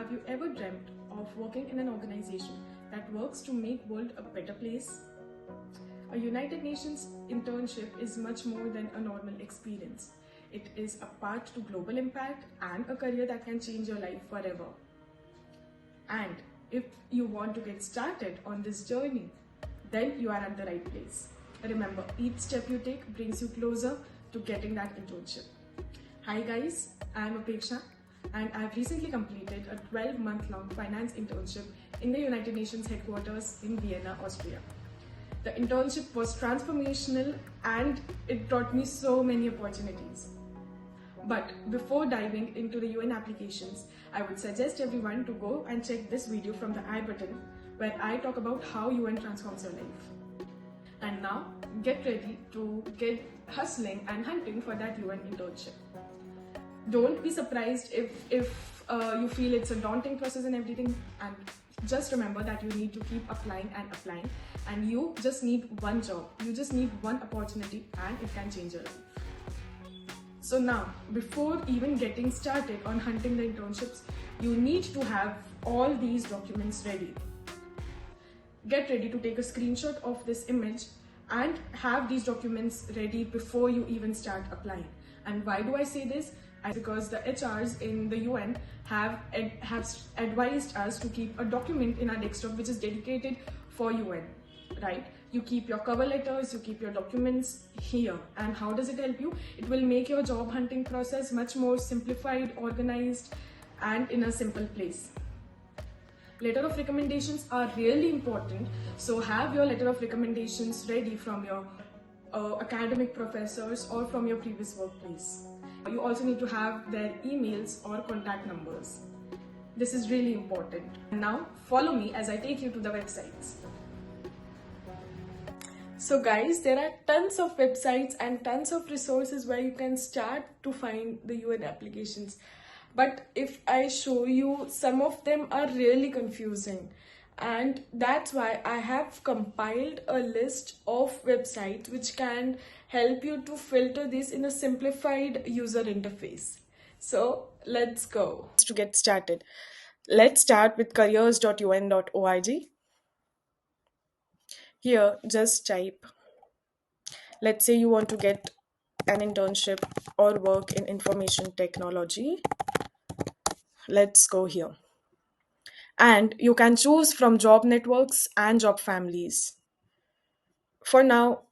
Have you ever dreamt of working in an organization that works to make world a better place? A United Nations internship is much more than a normal experience. It is a path to global impact and a career that can change your life forever. And if you want to get started on this journey, then you are at the right place. Remember, each step you take brings you closer to getting that internship. Hi guys, I am Apeksha and I have recently completed a 12-month-long finance internship in the United Nations headquarters in Vienna, Austria. The internship was transformational and it brought me so many opportunities. But before diving into the UN applications, I would suggest everyone to go and check this video from the I button where I talk about how UN transforms your life. And now, get ready to get hustling and hunting for that UN internship. Don't be surprised if you feel it's a daunting process and everything, and just remember that you need to keep applying and you just need one job, you just need one opportunity and it can change your life. So now, before even getting started on hunting the internships, you need to have all these documents ready. Get ready to take a screenshot of this image and have these documents ready before you even start applying. And why do I say this? Because the HRs in the UN have advised us to keep a document in our desktop which is dedicated for UN, right? You keep your cover letters, you keep your documents here. And how does it help you? It will make your job hunting process much more simplified, organized, and in a simple place. Letter of recommendations are really important, so have your letter of recommendations ready from your academic professors or from your previous workplace. You also need to have their emails or contact numbers. This is really important. Now follow me as I take you to the websites. So guys, there are tons of websites and tons of resources where you can start to find the UN applications. But if I show you, some of them are really confusing. And that's why I have compiled a list of websites which can help you to filter this in a simplified user interface. So let's go. To get started, let's start with careers.un.org. Here, just type, let's say you want to get an internship or work in information technology. Let's go here. And you can choose from job networks and job families. For now,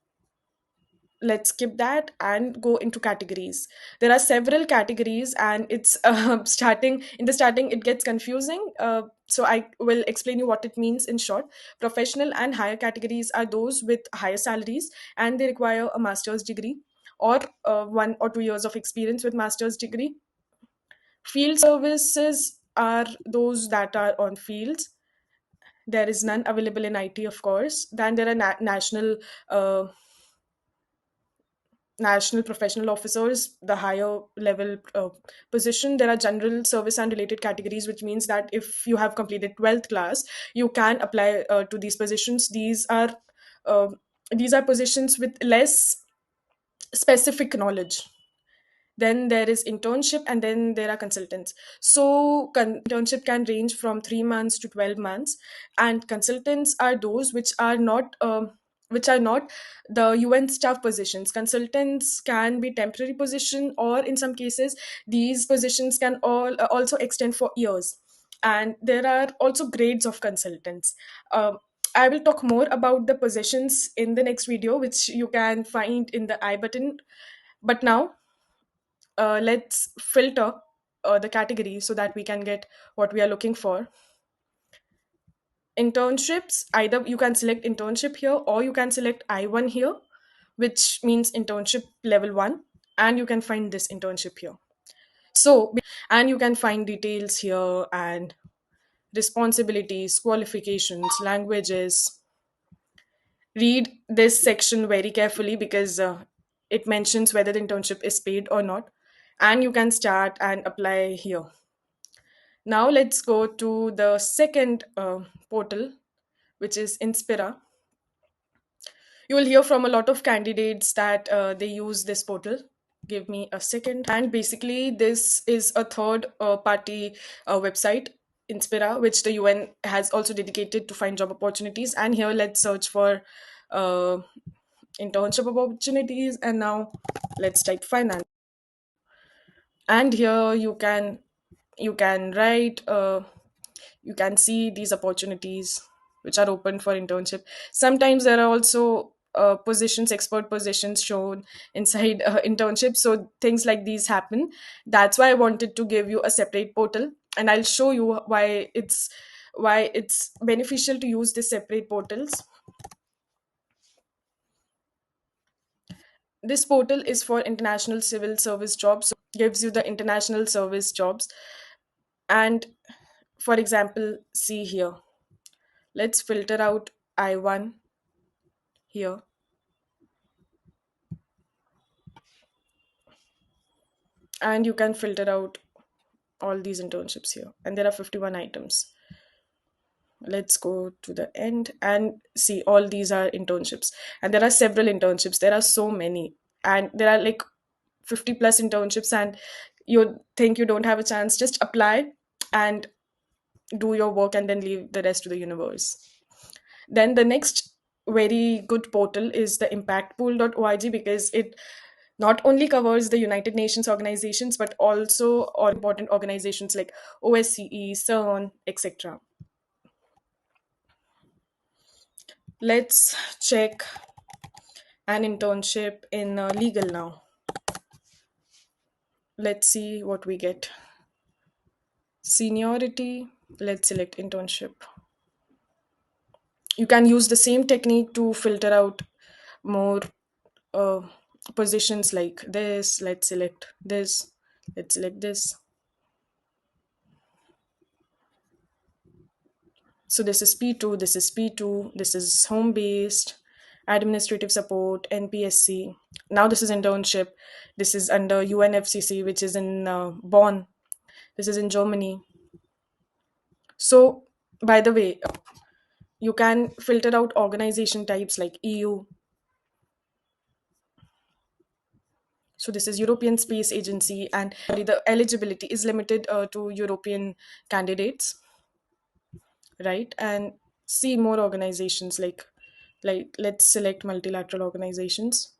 let's skip that and go into categories. There are several categories and it's starting it gets confusing, so I will explain you what it means in short. Professional and higher categories are those with higher salaries and they require a master's degree or 1 or 2 years of experience with master's degree. Field services are those that are on fields. There is none available in IT, of course. Then there are national professional officers, the higher level position. There are general service and related categories, which means that if you have completed 12th class, you can apply to these positions. Uh, these are positions with less specific knowledge. Then there is internship and then there are consultants. So internship can range from 3 months to 12 months, and consultants are those which are not the UN staff positions. Consultants can be temporary position, or in some cases these positions can also extend for years. And there are also grades of consultants. I will talk more about the positions in the next video, which you can find in the I button. But now let's filter the category so that we can get what we are looking for. Internships, either you can select internship here or you can select I1 here, which means internship level 1, and you can find this internship here. So, and you can find details here and responsibilities, qualifications, languages. Read this section very carefully because it mentions whether the internship is paid or not, and you can start and apply here. Now let's go to the second portal, which is Inspira. You will hear from a lot of candidates that they use this portal. Give me a second. And basically, this is a third party website. Inspira, which the UN has also dedicated to find job opportunities. And here, let's search for uh, internship opportunities. And now, let's type finance. And here you can write. You can see these opportunities which are open for internship. Sometimes there are also positions, expert positions shown inside internships, so things like these happen. That's why I wanted to give you a separate portal, and I'll show you why it's beneficial to use these separate portals. This portal is for international civil service jobs, so gives you the international service jobs. And for example, see here, let's filter out I1 here, and you can filter out all these internships here, and there are 51 items. Let's go to the end and see all these are internships, and there are several internships. There are so many, and there are like 50 plus internships, and you think you don't have a chance, just apply and do your work and then leave the rest to the universe. Then the next very good portal is the impactpool.org, because it not only covers the United Nations organizations but also all important organizations like OSCE, CERN, etc. Let's check an internship in legal now. Let's see what we get. Seniority, let's select internship. You can use the same technique to filter out more uh, positions like this. Let's select this. Let's select this. So this is P2, this is P2, this is home based, administrative support, NPSC. Now this is internship. This is under UNFCC, which is in Bonn. This is in Germany. So, by the way, you can filter out organization types like EU. So this is European Space Agency, and the eligibility is limited to European candidates, right? And see more organizations like let's select multilateral organizations.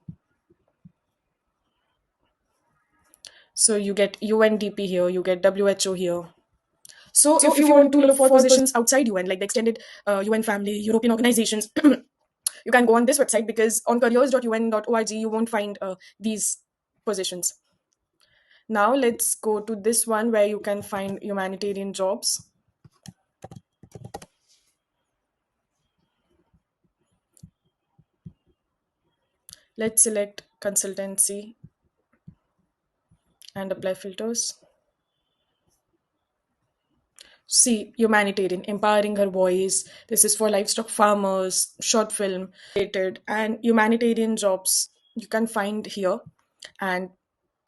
So you get UNDP here, you get WHO here. So if you want to look for positions outside UN, like the extended UN family, European organizations, you can go on this website, because on careers.un.org you won't find these positions. Now let's go to this one where you can find humanitarian jobs. Let's select consultancy and apply filters. See, humanitarian, empowering her voice. This is for livestock farmers, short film related, and humanitarian jobs you can find here. And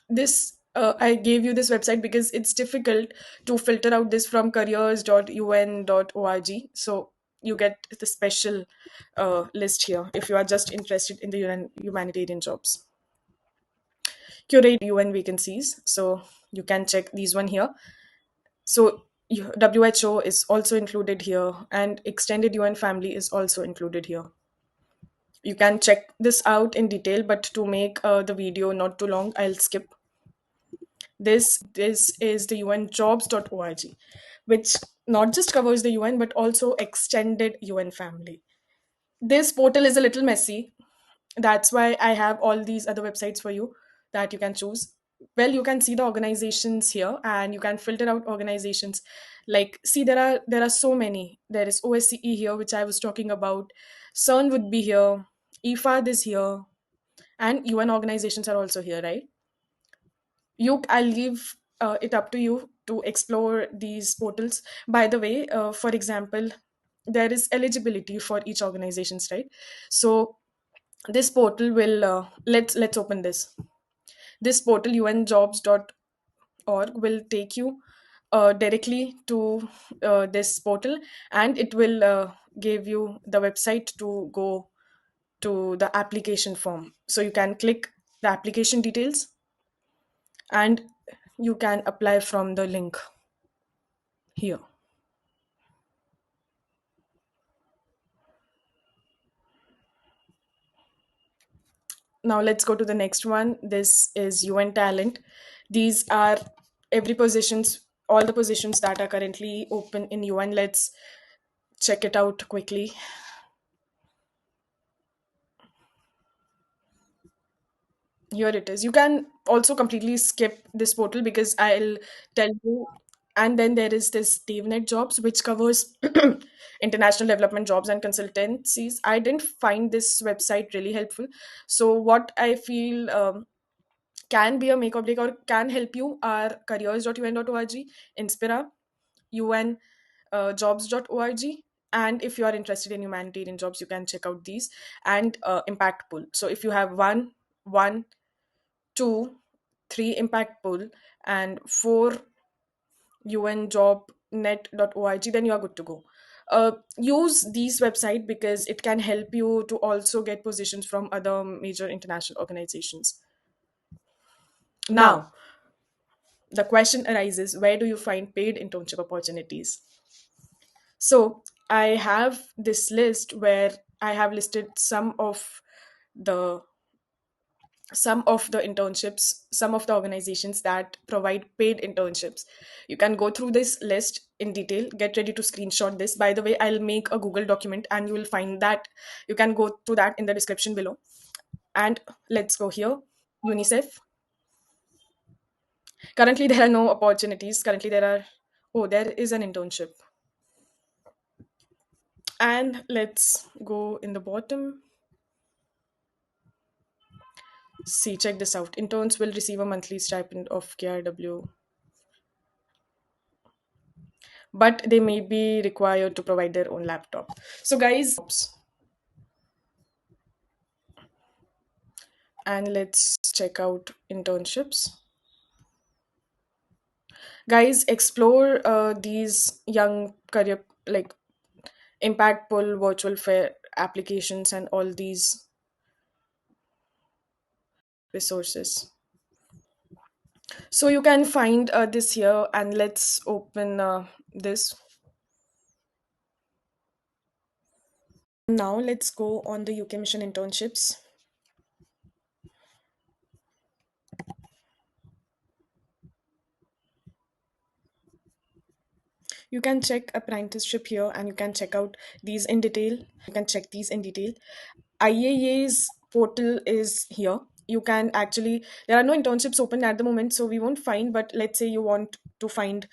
this, I gave you this website because it's difficult to filter out this from careers.un.org. So you get the special list here if you are just interested in the humanitarian jobs. Curate UN vacancies. So you can check these one here. So WHO is also included here, and extended UN family is also included here. You can check this out in detail, but to make the video not too long, I'll skip. This is the unjobs.org, which not just covers the UN but also extended UN family. This portal is a little messy. That's why I have all these other websites for you that you can choose. Well, you can see the organizations here, and you can filter out organizations. Like, see, there are so many. There is OSCE here, which I was talking about. CERN would be here. IFAD is here, and UN organizations are also here, right? I'll leave it up to you to explore these portals. By the way, for example, there is eligibility for each organizations, right? So this portal will let's open this portal, unjobs.org, will take you directly to this portal, and it will give you the website to go to the application form. So you can click the application details, and you can apply from the link here. Now let's go to the next one. This is UN Talent. These are every positions, all the positions that are currently open in UN. Let's check it out quickly. Here it is. You can also completely skip this portal because I'll tell you. And then there is this DaveNet Jobs, which covers international development jobs and consultancies. I didn't find this website really helpful. So what I feel can be a make or break or can help you are careers.un.org, Inspira, UN jobs.org. And if you are interested in humanitarian jobs, you can check out these and impact pool. So if you have one, two, three impact pool, and four unjobnet.org, then you are good to go. Use these website because it can help you to also get positions from other major international organizations. Now, the question arises, where do you find paid internship opportunities? So I have this list where I have listed the the internships, some of the organizations that provide paid internships. You can go through this list in detail. Get ready to screenshot this. By the way, I'll make a Google document and you will find that. You can go to that in the description below. And let's go here. UNICEF. Currently, there are no opportunities. Currently, there is an internship. And let's go in the bottom. See, check this out. Interns will receive a monthly stipend of KRW, but they may be required to provide their own laptop. So, guys, and let's check out internships. Guys, explore these young career like impactful virtual fair applications and all these resources. So you can find this here, and let's open this. Now let's go on the UK Mission internships. You can check apprenticeship here and you can check out these in detail. You can check these in detail. IAA's portal is here. You can actually, there are no internships open at the moment, so we won't find, but let's say you want to find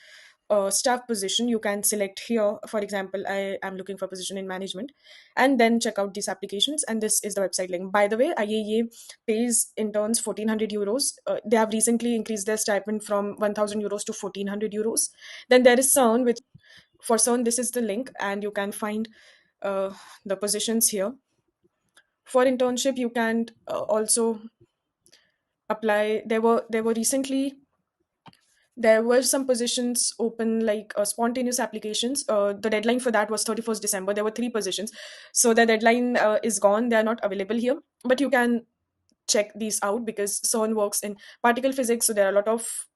a staff position, you can select here. For example, I am looking for a position in management and then check out these applications. And this is the website link. By the way, IAA pays interns 1400 euros. They have recently increased their stipend from 1000 euros to 1400 euros. Then there is CERN, which for CERN, this is the link, and you can find the positions here. For internship, you can also apply. There were some positions open, like spontaneous applications. The deadline for that was 31st December. There were three positions, so the deadline is gone. They are not available here, but you can check these out because CERN works in particle physics, so there are a lot of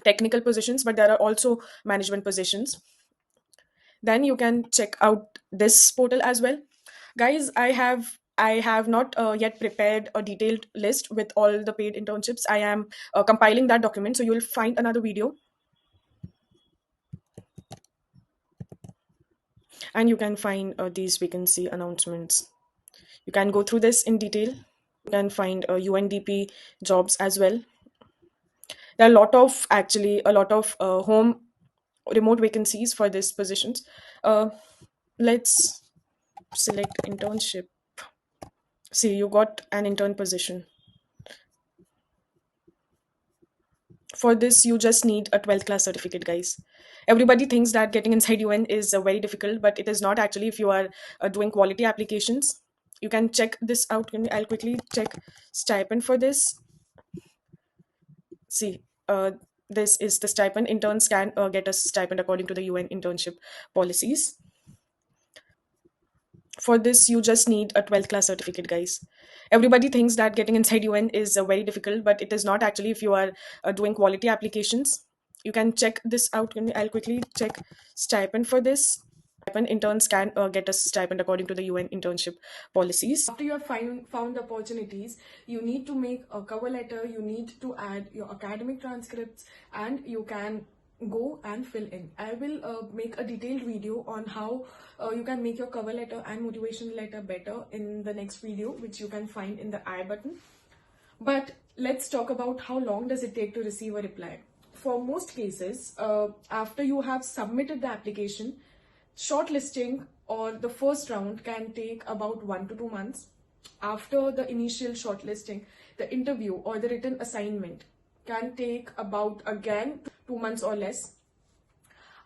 technical positions, but there are also management positions. Then you can check out this portal as well. Guys, I have not yet prepared a detailed list with all the paid internships. I am compiling that document, so you'll find another video and you can find these vacancy announcements. You can go through this in detail. You can find UNDP jobs as well. There are a lot of home remote vacancies for these positions. Let's select internship. See, you got an intern position. For this, you just need a 12th class certificate, guys. Everybody thinks that getting inside UN is very difficult, but it is not actually if you are doing quality applications. You can check this out. I'll quickly check stipend for this. See, this is the stipend. Interns can get a stipend according to the UN internship policies. For this, you just need a 12th class certificate, guys. Everybody thinks that getting inside UN is very difficult, but it is not actually if you are doing quality applications. You can check this out. I'll quickly check stipend for this. Interns can get a stipend according to the UN internship policies. After you have found the opportunities, you need to make a cover letter, you need to add your academic transcripts, and you can go and fill in. I will make a detailed video on how you can make your cover letter and motivation letter better in the next video, which you can find in the I button. But let's talk about how long does it take to receive a reply. For most cases, after you have submitted the application, shortlisting or the first round can take about 1 to 2 months. After the initial shortlisting, the interview or the written assignment can take about, again, 2 months or less.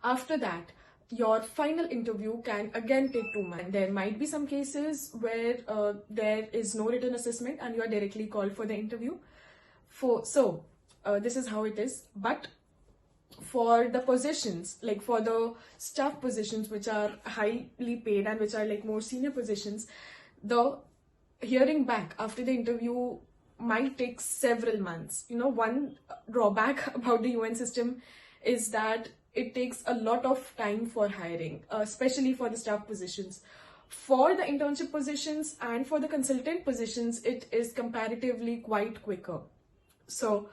After that, your final interview can again take 2 months. There might be some cases where there is no written assessment and you are directly called for the interview. This is how it is. But for the positions, like for the staff positions which are highly paid and which are like more senior positions, the hearing back after the interview might take several months. One drawback about the UN system is that it takes a lot of time for hiring, especially for the staff positions. For the internship positions and for the consultant positions, it is comparatively quite quicker. So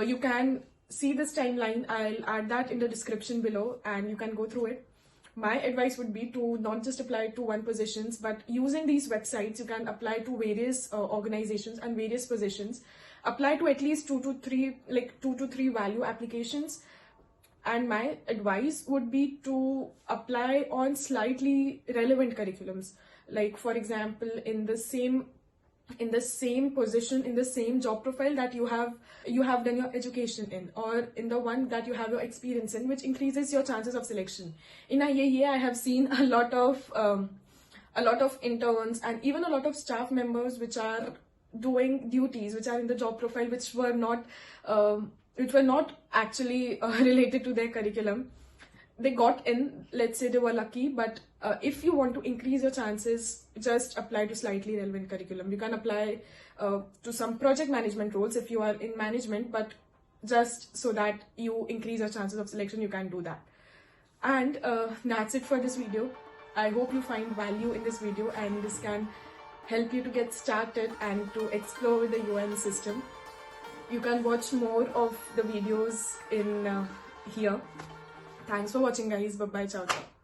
you can see this timeline. I'll add that in the description below and you can go through it. My advice would be to not just apply to one positions, but using these websites, you can apply to various organizations and various positions. Apply to at least two to three value applications. And my advice would be to apply on slightly relevant curriculums. Like, for example, in the same position, in the same job profile that you have done your education in, or in the one that you have your experience in, which increases your chances of selection. In IAEA, I have seen a lot of interns and even a lot of staff members which are doing duties which are in the job profile which were not actually related to their curriculum. They got in, let's say they were lucky, but if you want to increase your chances, just apply to slightly relevant curriculum. You can apply to some project management roles if you are in management, but just so that you increase your chances of selection, you can do that. And that's it for this video. I hope you find value in this video and this can help you to get started and to explore the UN system. You can watch more of the videos in here. Thanks for watching, guys. Bye bye. Ciao ciao.